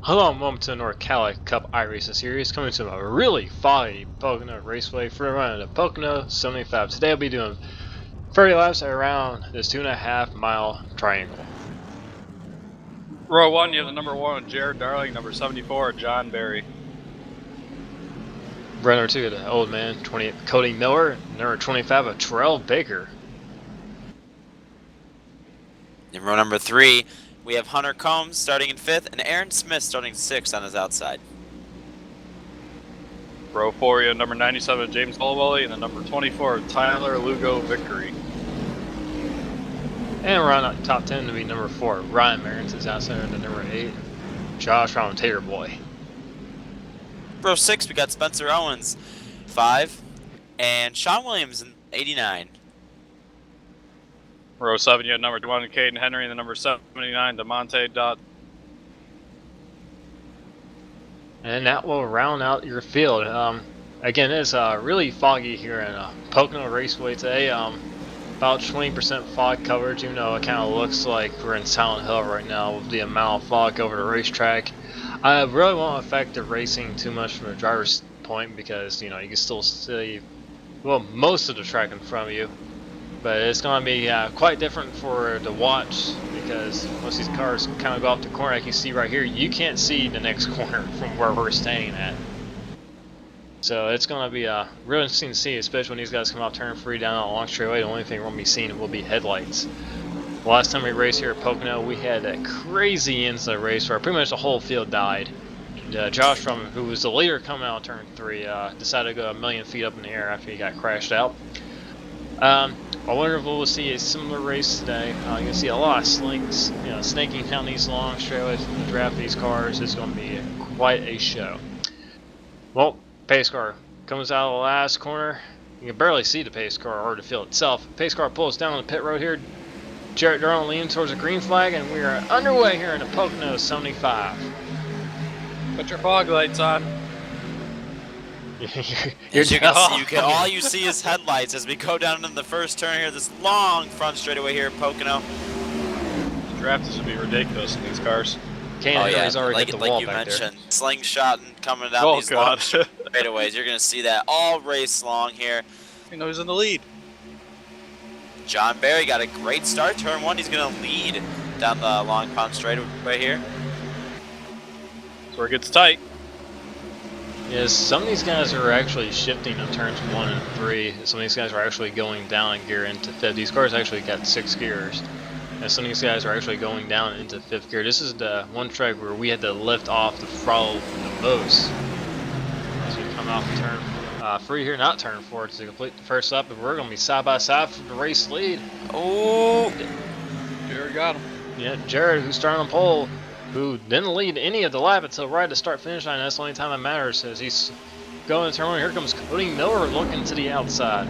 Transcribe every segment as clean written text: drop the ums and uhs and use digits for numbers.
Hello and welcome to the NORC Cadillac Cup iRacing series, coming to a really foggy Pocono Raceway for a run at the Pocono 75. Today I'll be doing 30 laps around this 2.5 mile triangle. Row 1, you have the number 1, Jared Darling, number 74, John Barry. Runner 2, the old man, Cody Miller, number 25, Terrell Baker. In row number 3, we have Hunter Combs starting in 5th and Aaron Smith starting 6th on his outside. Row 4, you have number 97, James Holloway, and the number 24, Tyler Lugo Victory. And we're on top 10 to be number 4, Ryan Marins is outside of the number 8, Josh from Tater Boy. Row 6, we got Spencer Owens, 5, and Sean Williams in 89. Row 7, you have number 21, Caden Henry, and the number 79, DeMonte Dodd. And that will round out your field. Again, it's really foggy here in Pocono Raceway today. About 20% fog coverage, even though it kind of looks like we're in Silent Hill right now with the amount of fog over the racetrack. I really won't affect the racing too much from the driver's point because, you know, you can still see, well, most of the track in front of you. But it's going to be quite different for the watch because once these cars kind of go off the corner, like you see right here, you can't see the next corner from where we're standing at. So it's going to be real interesting to see, especially when these guys come off turn 3 down a long straightaway. The only thing we're going to be seeing will be headlights. The last time we raced here at Pocono, we had that crazy inside race where pretty much the whole field died. Josh, who was the leader coming out of turn 3, decided to go 1,000,000 feet up in the air after he got crashed out. I wonder if we'll see a similar race today. You can see a lot of slings, you know, snaking down these long straightaways to draft these cars. It's going to be quite a show. Well, pace car comes out of the last corner. You can barely see the pace car or the field itself. Pace car pulls down on the pit road here. Jarrett Darling leaning towards the green flag, and we are underway here in the Pocono 75. Put your fog lights on. As you can see, all you see is headlights as we go down into the first turn here, this long front straightaway here at Pocono. The draft should be ridiculous in these cars. He's already hit the wall like you back mentioned, there. slingshot and coming down these long straightaways. You're going to see that all race long here. You know who's in the lead. John Barry got a great start. Turn 1, he's going to lead down the long front straightaway here. That's where it gets tight. Yes, some of these guys are actually shifting in turns 1 and 3. Some of these guys are actually going down in gear into 5th. These cars actually got 6 gears. And some of these guys are actually going down into 5th gear. This is the one track where we had to lift off the throttle the most. As we come off turn 3 here, not turn 4, to complete the first lap. And we're going to be side by side for the race lead. Oh! Jared got him. Yeah, Jared, who's starting on pole, who didn't lead any of the lap until right at the start-finish line. That's the only time that matters as he's going to turn 1. Here comes Cody Miller looking to the outside.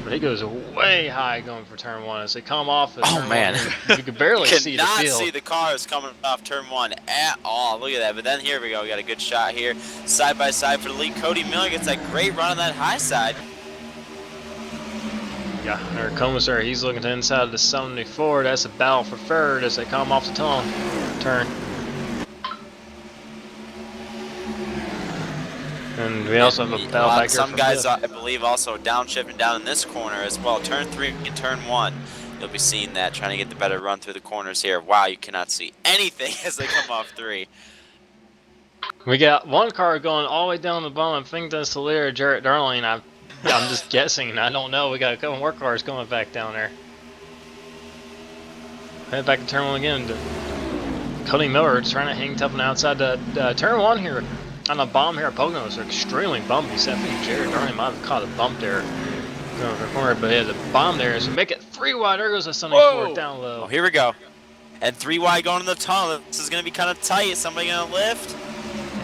But he goes way high going for turn 1 as they come off. Oh, man. You can barely see the field. Cannot see the cars coming off turn 1 at all. Look at that. But then here we go. We got a good shot here. Side by side for the lead. Cody Miller gets that great run on that high side. Yeah, there comes there. He's looking to the inside of the 74. That's a battle for third as they come off the turn. And we also have a battle back here. Some guys, I believe, also downshifting down in this corner as well. Turn 3 and turn 1. You'll be seeing that, trying to get the better run through the corners here. Wow, you cannot see anything as they come off 3. We got one car going all the way down the bottom. I think that's the leader, Jarrett Darling. I'm just guessing. I don't know. We got a couple more cars going back down there. Head back to turn 1 again. Cody Miller trying to hang tough on the outside. Turn 1 here on the bomb here at Pocono is extremely bumpy. So I think Jared Darling might have caught a bump there. But yeah, the bomb there is make it 3 wide. There goes the 74 down low. Oh, here we go. And 3 wide going to the tunnel. This is going to be kind of tight. Is somebody going to lift?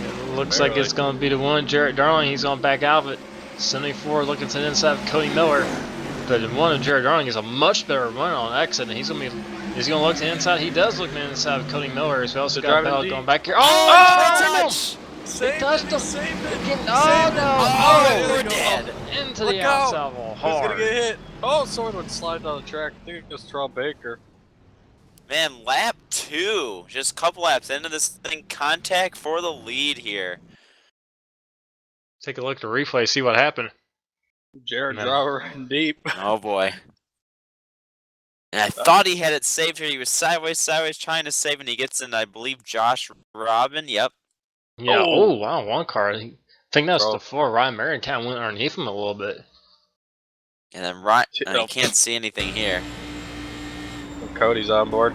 It looks like it's going to be the one. Jared Darling, he's going back out of it. 74 looking to the inside of Cody Miller, but the one of Jared Darling is a much better run on exit, and he's gonna look to the inside. He does look to the inside of Cody Miller. So we also got Bell going back here. Oh, he touched him. We're dead. Into the outside wall hard. Who's gonna get hit? Oh, someone would slide down the track. I think it was Terrell Baker. Man, lap 2 2. Just a couple laps into this thing. Contact for the lead here. Take a look at the replay, see what happened. Jared Man. driver in deep. Oh boy. And I thought he had it saved here. He was sideways, trying to save, and he gets in, I believe, Josh Robin. Yep. Yeah, oh wow, one car. I think that's Bro. the 4. Ryan Marion kind of went underneath him a little bit. And then Ryan, you can't see anything here. Cody's on board.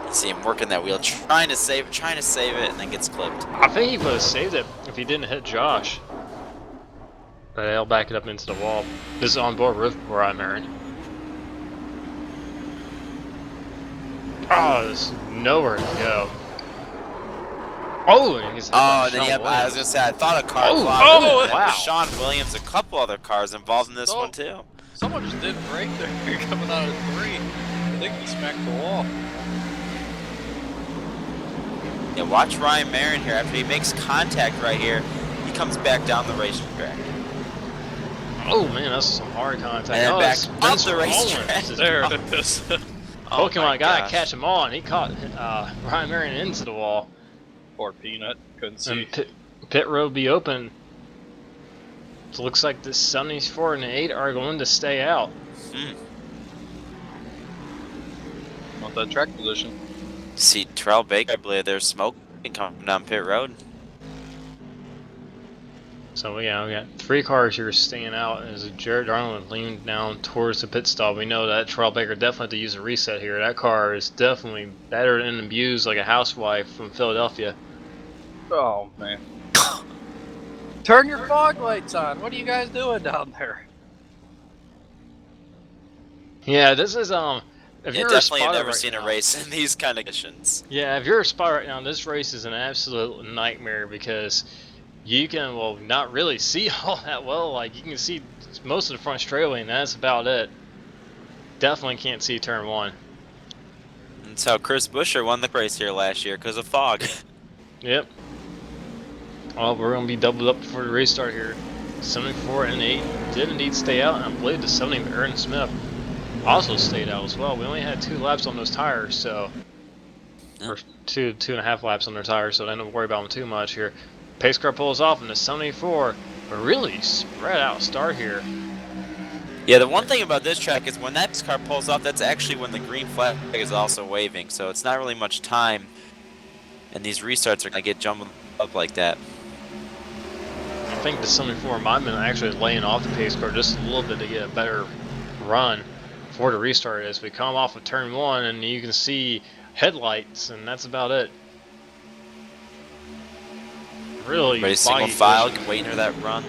You see him working that wheel, trying to save it, and then gets clipped. I think he would have saved it if he didn't hit Josh. But he'll back it up into the wall. This is on board with Ryan Marion. Oh, there's nowhere to go. Oh, and he's hit by And then Sean I was Williams. gonna say, I thought a car Oh, clogged. wow. Sean Williams, a couple other cars involved in this one too. Someone just didn't brake there coming out of 3. I think he smacked the wall. Yeah, watch Ryan Marion here. After he makes contact right here, he comes back down the racetrack. Oh man, that's some hard contact. And then back it's up Spencer the racetrack. Owens. There it is. Oh Pokemon my guy gosh. catch him all, and he caught Ryan Marion into the wall. Poor Peanut. Couldn't see. And pit road be open. So it looks like the 74 and the 8 are going to stay out. Want that track position. See Terrell Baker, I believe there's smoke coming down pit road. So we got 3 cars here staying out as Jared Darling leaned down towards the pit stop. We know that Terrell Baker definitely had to use a reset here. That car is definitely battered and abused like a housewife from Philadelphia. Oh, man. Turn your fog lights on. What are you guys doing down there? Yeah, this is if Yeah, you're a definitely have spotter never right seen now, a race in these kind of conditions. Yeah, if you're a spotter right now, this race is an absolute nightmare because you can, well, not really see all that well. Like, you can see most of the front straightaway, and that's about it. Definitely can't see turn 1. That's how Chris Buescher won the race here last year, because of fog. Yep. Well, we're going to be doubled up before the restart here. 74 and 8 did indeed stay out, and I believe the 70 Aaron Smith also stayed out as well. We only had 2 laps on those tires, so... Or 2.5 laps on their tires, so I didn't worry about them too much here. Pace car pulls off in the 74, a really spread out start here. Yeah, the one thing about this track is when that car pulls off, that's actually when the green flag is also waving, so it's not really much time, and these restarts are going to get jumbled up like that. I think the 74 might have been actually laying off the pace car just a little bit to get a better run for the restart as we come off of turn 1, and you can see headlights, and that's about it. Really Ready, single foggy file, conditions. waiting for that run.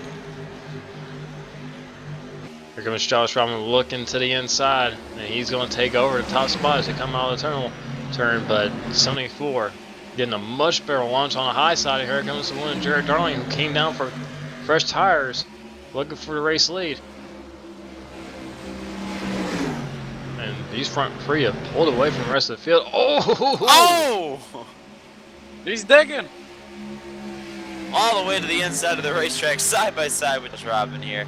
Here comes Josh Robin looking to the inside, and he's going to take over the top spot as they come out of the turn, but 74 getting a much better launch on the high side. Here comes the one, Jared Darling, who came down for fresh tires, looking for the race lead. And these front 3 have pulled away from the rest of the field. Oh! He's digging. All the way to the inside of the racetrack, side by side with Robin here.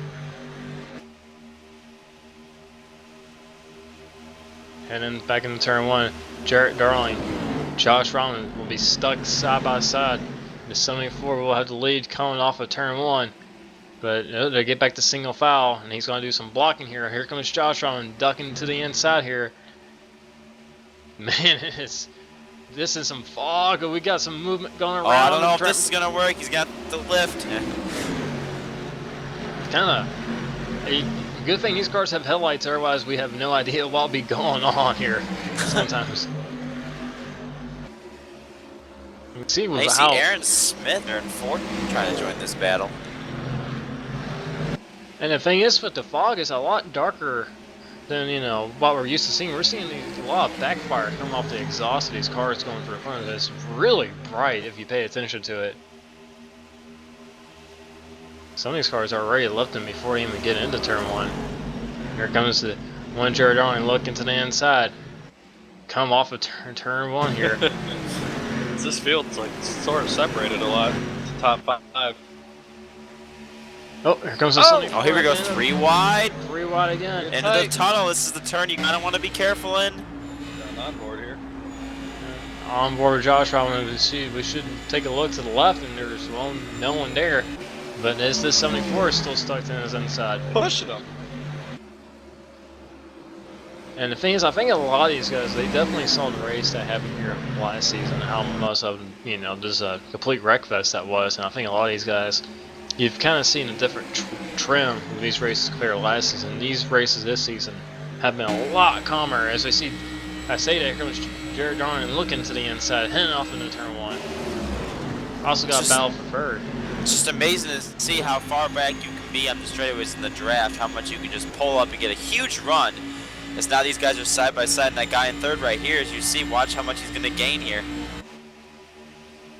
Heading back into turn 1, Jarrett Darling, Josh Robin will be stuck side by side. The 74 will have the lead coming off of turn 1. But they get back to single file, and he's going to do some blocking here. Here comes Josh Robin ducking to the inside here. Man, this is some fog. We got some movement going around. Oh, I don't know if this is going to work. He's got the lift. Kind of a good thing these cars have headlights, otherwise we have no idea what'll be going on here sometimes. You can see I see how Aaron Smith or Ford trying to join this battle. And the thing is, with the fog, is a lot darker than, you know, what we're used to seeing. We're seeing a lot of backfire coming off the exhaust of these cars going through the front of this. It's really bright if you pay attention to it. Some of these cars are already lifting before they even get into turn 1. Here comes the one Jared Darling looking to the inside. Come off of turn 1 here. This field's like sort of separated a lot. It's the top 5. Oh, here comes the Sunny. Oh, here we go. 3 wide. 3 wide again. Into the tunnel. This is the turn you kind of want to be careful in. Got on board here. on board Josh Robin. We should take a look to the left, and there's no one there. But is this 74 is still stuck in his inside? Pushing him. And the thing is, I think a lot of these guys, they definitely saw the race that happened here last season, how most of them, you know, just a complete wreck fest that was. And I think a lot of these guys, you've kind of seen a different trend with these races compared to last season. These races this season have been a lot calmer. As I say that, here comes Jared Darling looking to the inside, heading off into turn 1. Also got a battle for third. It's just amazing to see how far back you can be on the straightaways in the draft, how much you can just pull up and get a huge run. As now these guys are side by side, and that guy in third right here, as you see, watch how much he's going to gain here.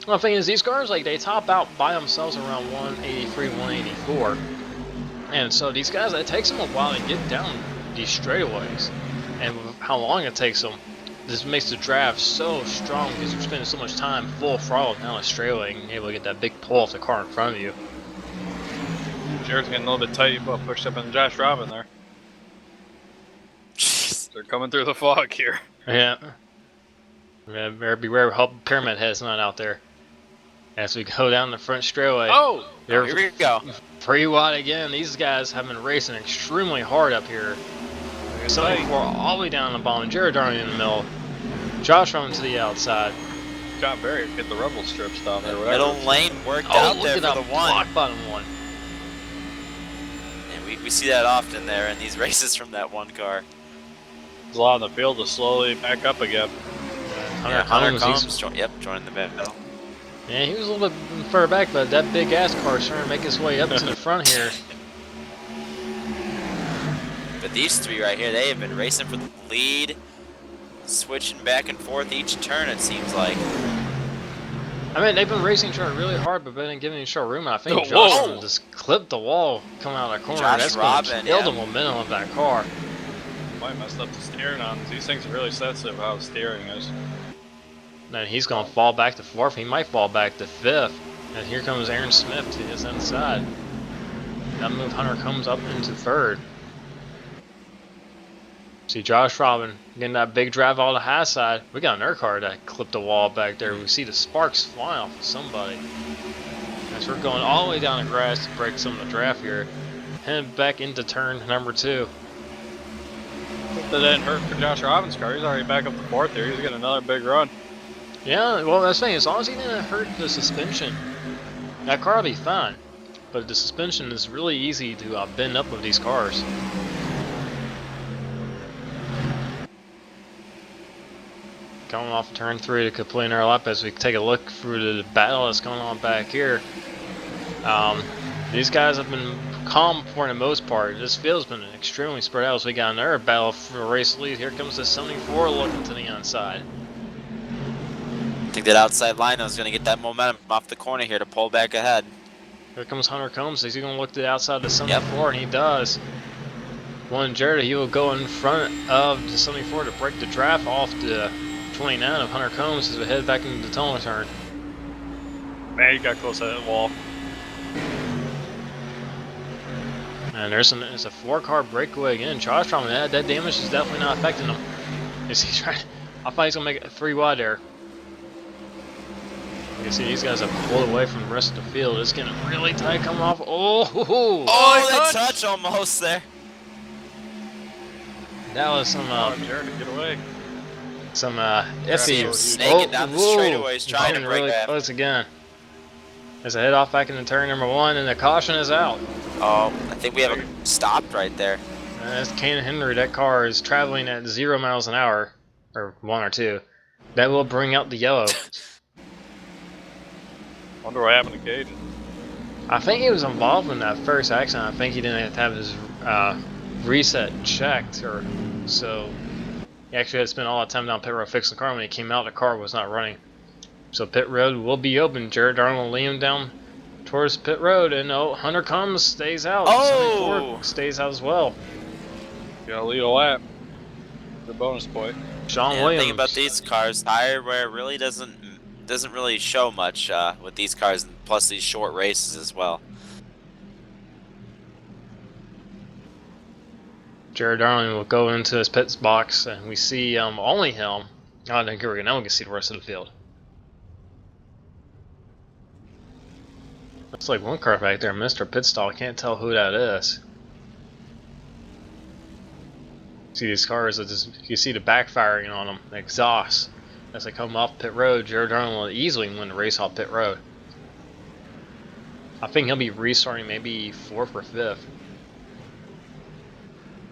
Well, the thing is, these cars, like, they top out by themselves around 183, 184. And so these guys, it takes them a while to get down these straightaways. And how long it takes them, this makes the draft so strong because you're spending so much time full throttle down a straightaway and able to get that big pull off the car in front of you. Jared's getting a little bit tight, but pushed up on Josh Robin there. They're coming through the fog here. Yeah. Better beware, hope Pyramid Head's not out there. As we go down the front straightaway. Oh! Here we go. Pretty wide again. These guys have been racing extremely hard up here. 74 all the way down the bottom. Jared Darling in the middle. Josh running to the outside. John Barry hit the rubble strips down there. Middle lane worked out there for the one. Block bottom one. And we see that often there in these races from that one car. There's a lot in the field to slowly back up again. Hunter comes. Joining the battle. Yeah, he was a little bit further back, but that big ass car is trying to make his way up to the front here. But these three right here, they have been racing for the lead, switching back and forth each turn, it seems like. I mean, they've been racing each other really hard, but been giving each other room. I think Whoa. Josh just clipped the wall coming out of that corner. That's going to kill the momentum of that car. Might messed up the steering on. These things are really sensitive how the steering is. And he's going to fall back to 4th. He might fall back to 5th. And here comes Aaron Smith to his inside. That move Hunter comes up into 3rd. See Josh Robin getting that big drive on the high side. We got an NORC car that clipped the wall back there. We see the sparks flying off of somebody. As we're going all the way down the grass to break some of the draft here. Heading back into turn number 2. That didn't hurt for Josh Robin's car. He's already back up to 4th here. He's getting another big run. Yeah, well, that's the thing. As long as he didn't hurt the suspension, that car will be fine. But the suspension is really easy to bend up with these cars. Coming off turn 3 to complete our lap as we take a look through the battle that's going on back here. These guys have been calm for the most part. This field's been extremely spread out as we got another battle for a race lead. Here comes the 74 looking to the inside. I think that outside line is going to get that momentum off the corner here to pull back ahead. Here comes Hunter Combs. He's going to look to the outside of the 74, and he does. One Jared, he will go in front of the 74 to break the draft off the 29 of Hunter Combs as we head back into the tunnel turn. Man, he got close to that wall. And there's a 4-car breakaway again. Josh Robin, that damage is definitely not affecting him. I thought he's going to make it 3 wide there. You can see these guys have pulled away from the rest of the field. It's getting really tight coming off. Oh, that touch almost there. That was some Jared to get away. some iffy. Snaking down the straightaways trying to break really that. close again. As I head off back into turn number 1, and the caution is out. Oh, I think we have it stopped right there. And that's Kane Henry. That car is traveling at 0 miles an hour, or 1 or 2. That will bring out the yellow. Wonder what happened to Cage. I think he was involved in that first accident. I think he didn't have his reset checked, or so he actually had to spend all that time down pit road fixing the car. When he came out, the car was not running. So pit road will be open. Jared Darling will lead him down towards pit road, and Hunter comes, stays out. Oh! 74 stays out as well. Gotta lead a lap. The bonus point. Sean And Williams. the thing about these cars, tire wear really doesn't really show much with these cars, plus these short races as well. Jared Darling will go into his pits box, and we see only him Oh, then here we go. Now we can see the rest of the field. Looks like one car back there, Mr. Pit Stall. Can't tell who that is. See these cars, you see the backfiring on them, the exhaust. As they come off pit road, Jared Darling will easily win the race off pit road. I think he'll be restarting maybe 4th or 5th.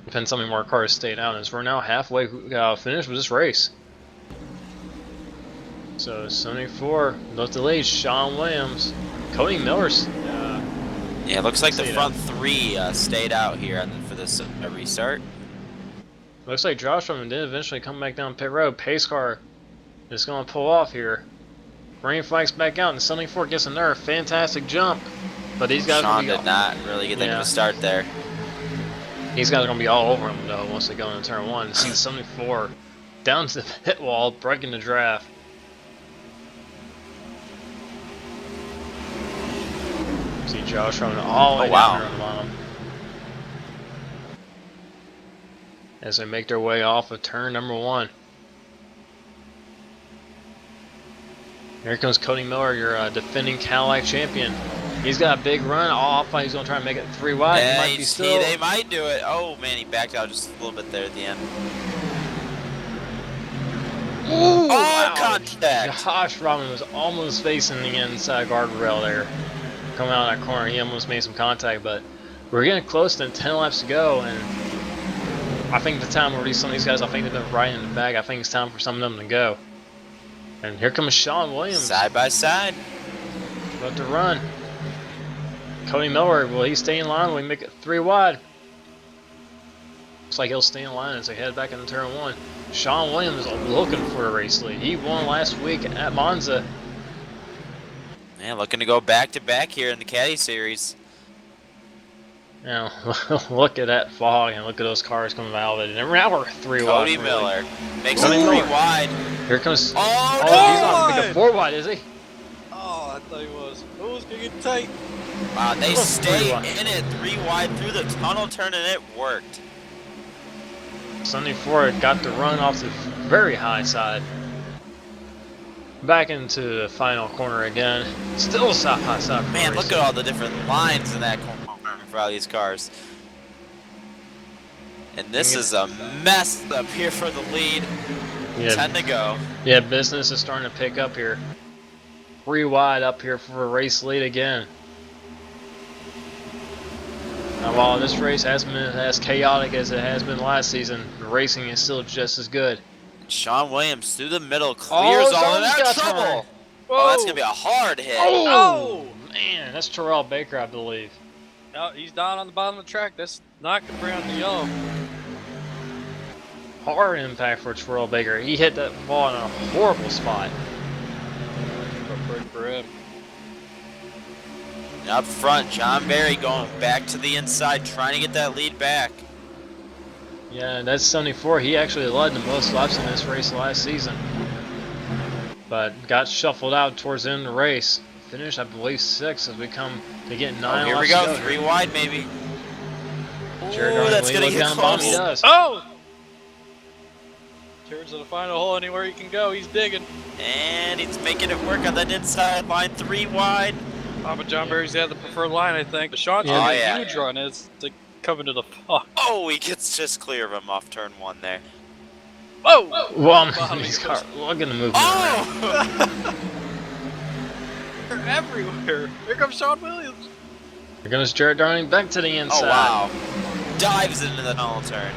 Depends how many more cars stay down, as we're now halfway finished with this race. So 74, look the lead, Sean Williams, Cody Miller's. Yeah, it looks like the front three stayed out here for this restart. Looks like Josh Roman did eventually come back down pit road. Pace car is going to pull off here. Green flags back out, and 74 gets another fantastic jump. But these guys Sean did not really get them to start there. These guys are going to be all over him though once they go into turn 1. See the 74 down to the pit wall, breaking the draft. See Josh Roman all the way down there on the bottom. As they make their way off of turn number 1. Here comes Cody Miller, your defending Cadillac champion. He's got a big run. I thought he's going to try and make it 3 wide. Yeah, he might be still. They might do it. Oh, man, he backed out just a little bit there at the end. Ooh, wow. Contact! Josh Robin was almost facing the inside guardrail there. Coming out of that corner, he almost made some contact, but we're getting close to 10 laps to go, and I think the time where some of these guys, I think they've been right in the bag. I think it's time for some of them to go. And here comes Sean Williams. Side by side. About to run. Cody Miller, will he stay in line? Will he make it 3 wide? Looks like he'll stay in line as they head back into turn 1. Sean Williams is looking for a race lead. He won last week at Monza. Man, looking to go back to back here in the Caddy Series. Now, look at that fog and look at those cars coming out of it. And now we're 3 wide. Cody Miller makes it 3 wide. Here comes. Oh, he's not going to make it 4 wide, is he? Oh, I thought he was. Oh, it's going to get tight. Wow, they stay in it 3 wide through the tunnel turn, and it worked. 74 got the run off the very high side. Back into the final corner again. Still side by side. Man, look at all the different lines in that corner for all these cars. And this is a mess up here for the lead. Yeah. 10 to go. Yeah, business is starting to pick up here. 3 wide up here for a race lead again. Now, while this race hasn't been as chaotic as it has been last season, the racing is still just as good. Sean Williams through the middle clears all of that trouble. Oh, that's going to be a hard hit. Oh, man, that's Terrell Baker, I believe. No, he's down on the bottom of the track. That's not going to bring on the yellow. Hard impact for Terrell Baker. He hit that ball in a horrible spot. For him. Up front, John Barry going back to the inside, trying to get that lead back. Yeah, that's 74. He actually led the most laps in this race last season. But got shuffled out towards the end of the race. Finished, I believe, 6th as we come to get 9 laps. Here we go, 3 wide maybe. Jared that's going to get close. He does. Oh! Jared's in the final hole. Anywhere he can go, he's digging. And he's making it work on that inside line, 3 wide. But John Barry's had the preferred line, I think. But Sean's Yeah. got a huge run. It's like coming to the fuck. Oh, he gets just clear of him off turn 1 there. Whoa! Well, these cars, look at the movement. Oh! They're everywhere. Here comes Sean Williams. Here goes Jared Darling back to the inside. Oh, wow. Dives into the tunnel turn.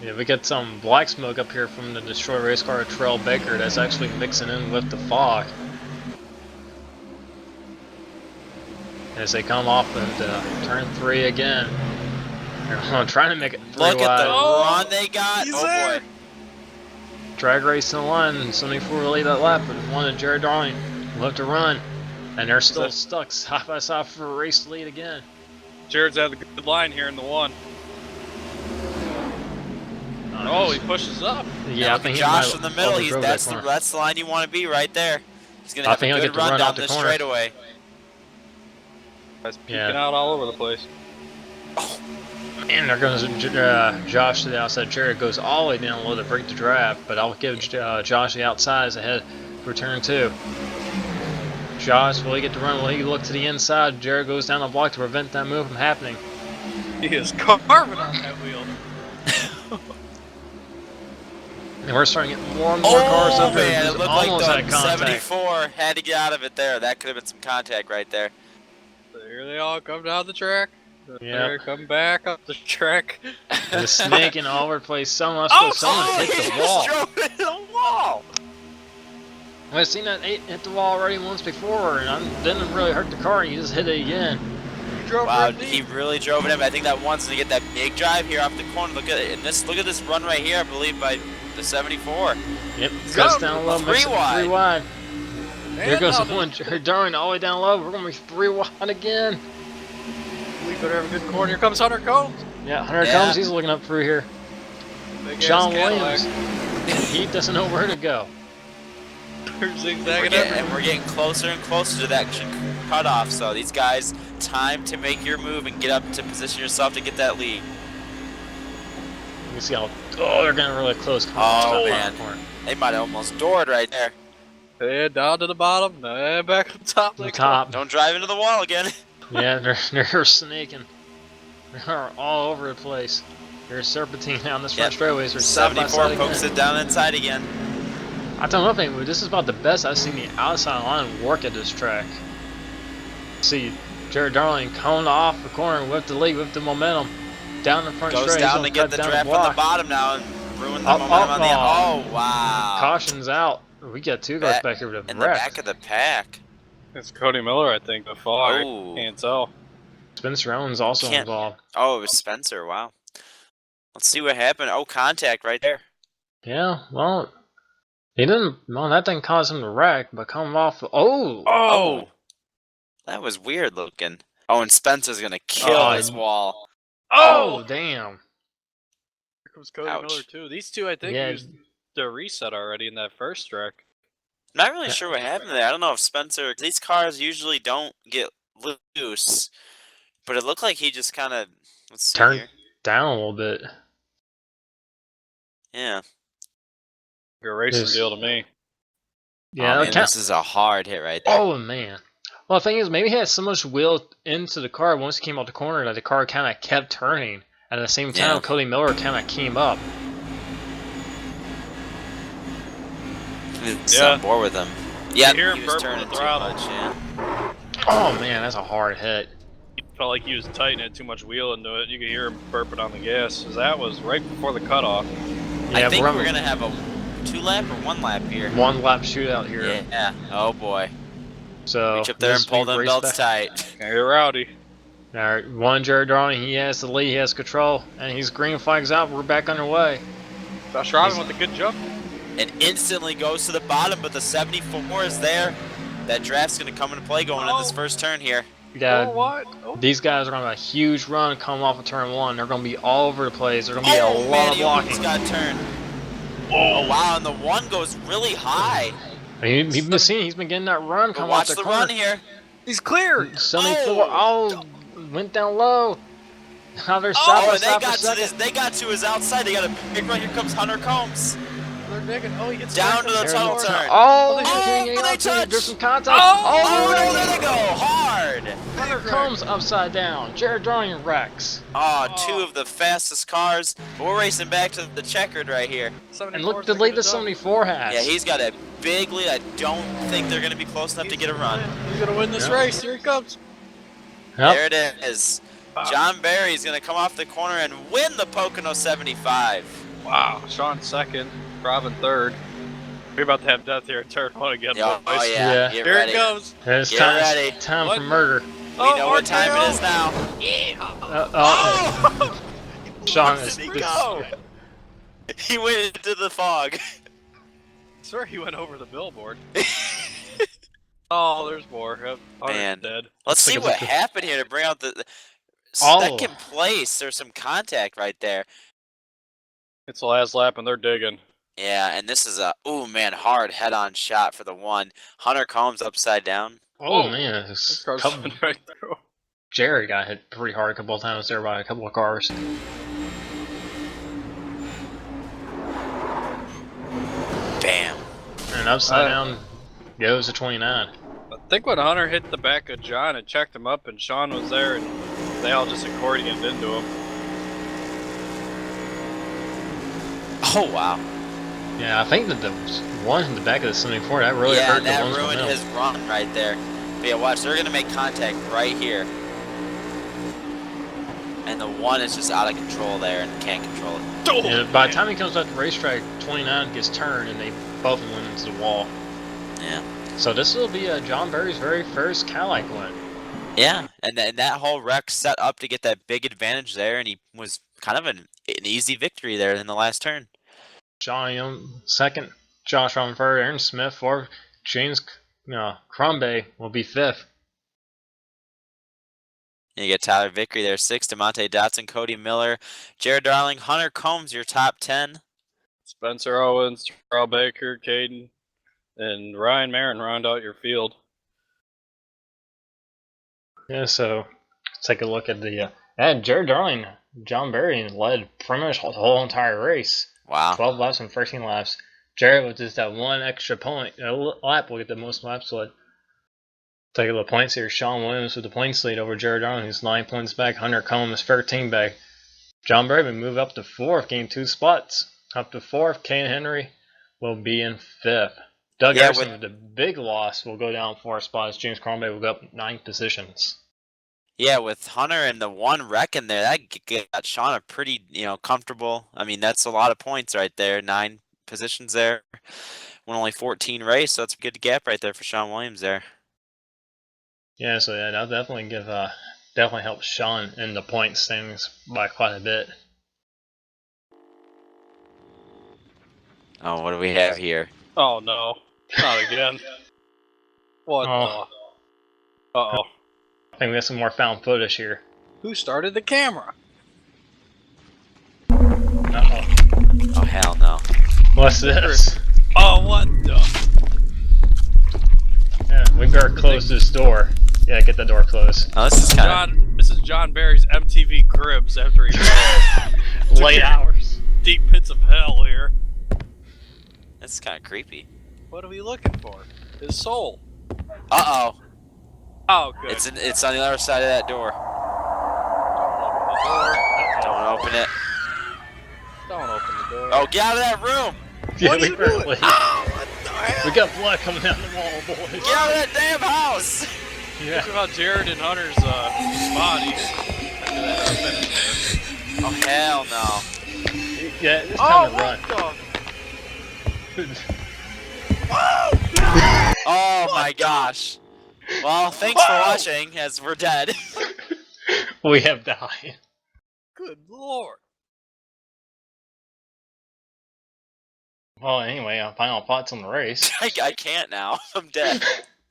Yeah, we got some black smoke up here from the destroyed race car Terrell Baker that's actually mixing in with the fog. As they come off and turn 3 again. They're trying to make it 3 Look wide. at the run they got. He's Oh, there. boy. Drag race in the line. 74 will lead that lap, but one of Jared Darling look to run. And they're still stuck side by side for a race lead again. Jared's had a good line here in the 1. Oh, he pushes up. Yeah, I think he might Josh in the middle. overdrove that corner. That's the line you want to be right there. He's going to have a good run down this straightaway. Guys peeking out all over the place. And there goes Josh to the outside. Jared goes all the way down low to break the draft, but I'll give Josh the outside as ahead for turn 2. Josh, will he get the run? Will he look to the inside? Jared goes down the block to prevent that move from happening. He is carving on that wheel. And we're starting to get more and more cars up there. Man, it looked like Almost had the contact. 74 had to get out of it there. That could have been some contact right there. So here they all come down the track. Yeah. They come back up the track. The snaking all over the place. Someone hit the he wall. just drove into the wall. I've seen that hit the wall already once before, and I didn't really hurt the car. He just hit it again. Wow, he really drove it in. I think that one's to get that big drive here off the corner. Look at it. And look at this run right here. I believe by the 74. Yep, cuts down low. 3 wide. 3 wide. There goes the one. Darn, all the way down low. We're gonna be 3 wide again. We better have a good corner. Here comes Hunter Combs. Yeah, Hunter comes. He's looking up through here. Big John Cadillac. Williams. He doesn't know where to go. They're zigzagging everywhere. And we're getting closer and closer to that cutoff. So these guys, time to make your move and get up to position yourself to get that lead. You can see how. Oh, they're getting really close. Oh man, they might have almost doored right there. Head down to the bottom, and back to the top. The top. Don't drive into the wall again. Yeah, they're snaking. They're all over the place. They're serpentine down this front straightaways. They're 74 pokes it down inside again. I don't know if anybody, this is about the best I've seen the outside line work at this track. See, Jared Darling coming off the corner with the lead, with the momentum. Down the front straight. Goes down to get the draft on the bottom now and ruin the momentum on the oh wow. Caution's out. We got 2 cars back here with a in the back of the pack. It's Cody Miller, I think, by far. Oh. Can't tell. Spencer Owens also involved. Oh, it was Spencer. Wow. Let's see what happened. Oh, contact right there. Yeah, well, he didn't. Well, that didn't cause him to wreck, but coming off. Oh, that was weird looking. Oh, and Spencer's gonna kill this wall. Oh, damn. Here comes Cody Miller too. These two, I think, used the reset already in that first track. Not really sure what happened there. I don't know if Spencer. These cars usually don't get loose, but it looked like he just kind of turned down a little bit. Yeah. You're a racing deal to me. Yeah, man, this is a hard hit right there. Oh man. Well, the thing is, maybe he had so much wheel into the car once he came out the corner that the car kind of kept turning. And at the same time, Cody Miller kind of came up. It's on board with him. Yeah, he was turning too much. Yeah. Oh man, that's a hard hit. Felt like he was tight and had too much wheel into it. You could hear him burping on the gas. Cause that was right before the cutoff. Yeah, I think we're gonna have a 2-lap or 1-lap here. 1-lap shootout here. Yeah. Oh boy. So reach up there and pull them belts tight. You're rowdy. Alright, one Jared Darling, he has the lead, he has control, and he's green flags out, we're back underway. Josh Robin with a good jump. And instantly goes to the bottom, but the 74 is there. That draft's gonna come into play going in this first turn here. Yeah, these guys are gonna have a huge run coming off of turn 1. They're gonna be all over the place. There's gonna be a lot of blocking. He's got turned. Oh wow, and the 1 goes really high. He's been getting that run coming off the corner. Watch the run here. He's clear. 74. Went down low. Now they're they got to his outside. They got a big run. Here comes Hunter Combs. They're digging. Oh, he gets down to the tunnel turn. They touch. There's some contact. Oh, no, there they go. Hard. Hunter Combs upside down. Jared Darling wrecks. Oh, 2 of the fastest cars. But we're racing back to the checkered right here. And look the lead the 74 has. Yeah, he's got a big lead. I don't think they're going to be close enough to get a run. He's going to win this race. Here he comes. Yep. There it is. John Barry's going to come off the corner and win the Pocono 75. Wow. Sean second. Robin third. We're about to have death here in turn 1 again. Oh yeah. Here it goes. It's time for murder. We know what time it is now. Sean is. He went into the fog. I swear he went over the billboard. Oh, there's more. Man, dead. Let's see what happened here to bring out the second place. There's some contact right there. It's the last lap and they're digging. Yeah, and this is a hard head-on shot for the 1. Hunter Combs upside down. Oh man, this car's coming right through. Jared got hit pretty hard a couple of times there by a couple of cars. Bam. And upside down goes to 29. I think when Hunter hit the back of John, it checked him up, and Sean was there, and they all just accordioned into him. Oh, wow. Yeah, I think that the one in the back of the 74, that really hurt the ones that ruined momentum. his run right there. But yeah, watch, they're going to make contact right here. And the one is just out of control there and can't control it. Oh, Yeah, by the time he comes out the racetrack, 29 gets turned and they both went into the wall. Yeah. So this will be John Berry's very first Cadillac win. Yeah, and that whole wreck set up to get that big advantage there, and he was kind of an easy victory there in the last turn. Johnny Young second, Josh Rumford, Aaron Smith fourth, James Crombie will be fifth. And you get Tyler Vickery there, sixth, DeMonte Dotson, Cody Miller, Jared Darling, Hunter Combs, your top 10. Spencer Owens, Terrell Baker, Caden, and Ryan Marin round out your field. Yeah, so let's take a look at the and Jared Darling, John Berry led pretty much the whole entire race. Wow. 12 laps and 13 laps. Jared with just that one extra lap will get the most laps led. Take a look at the points here. Sean Williams with the points lead over Jared Darling, who's 9 points back. Hunter Combs 13 back. John Berry will move up to 4th, gain 2 spots. Up to 4th, Kane Henry will be in 5th. Doug Harrison with the big loss will go down 4 spots. James Crombie will go up 9 positions. Yeah, with Hunter and the one wreck in there, that got Sean a pretty, comfortable. I mean, that's a lot of points right there. 9 positions there. Won only 14 race, so that's a good gap right there for Sean Williams there. Yeah, so yeah, that'll definitely definitely help Sean in the point standings by quite a bit. Oh, what do we have here? Oh no, not again. What Oh. the? Uh-oh. I think we got some more found footage here. Who started the camera? Uh-oh. Oh, hell no. What's this? Oh, what the? Yeah, we better close this door. Yeah, get the door closed. Oh, this is kind of... This is John Berry's MTV Cribs after he Late hours. deep pits of hell here. This is kind of creepy. What are we looking for? His soul. Uh-oh. Oh, good. It's on the other side of that door. Don't open it. Don't open the door. Oh, get out of that room! Yeah, What are we you better doing? leave. Oh, what the hell? We got blood coming down the wall, boys. Get out of that damn house! Yeah. Think about Jared and Hunter's bodies after that finish there. Oh, hell no. Yeah, it's time to run. Oh my gosh. Well, thanks for watching, as we're dead. We have died. Good lord. Well, anyway, final thoughts on the race. I can't now. I'm dead.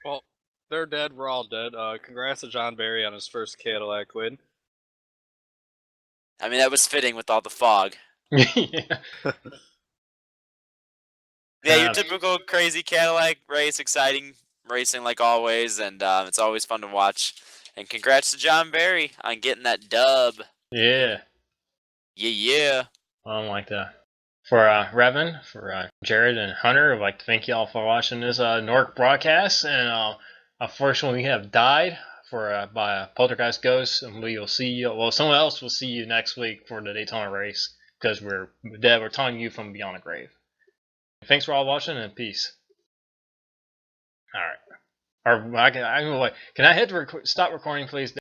Well, they're dead. We're all dead. Congrats to John Berry on his first Cadillac win. I mean, that was fitting with all the fog. Yeah. Yeah, your typical crazy Cadillac race, exciting racing like always, and it's always fun to watch. And congrats to John Berry on getting that dub. Yeah. Yeah. Like that. For Revan, for Jared and Hunter, I'd like to thank you all for watching this NORC broadcast. And unfortunately, we have died by Poltergeist Ghost, and we will see you. Well, someone else will see you next week for the Daytona race because we're dead. We're telling you from beyond the grave. Thanks for all watching, and peace. All right. Or can I hit stop recording, please?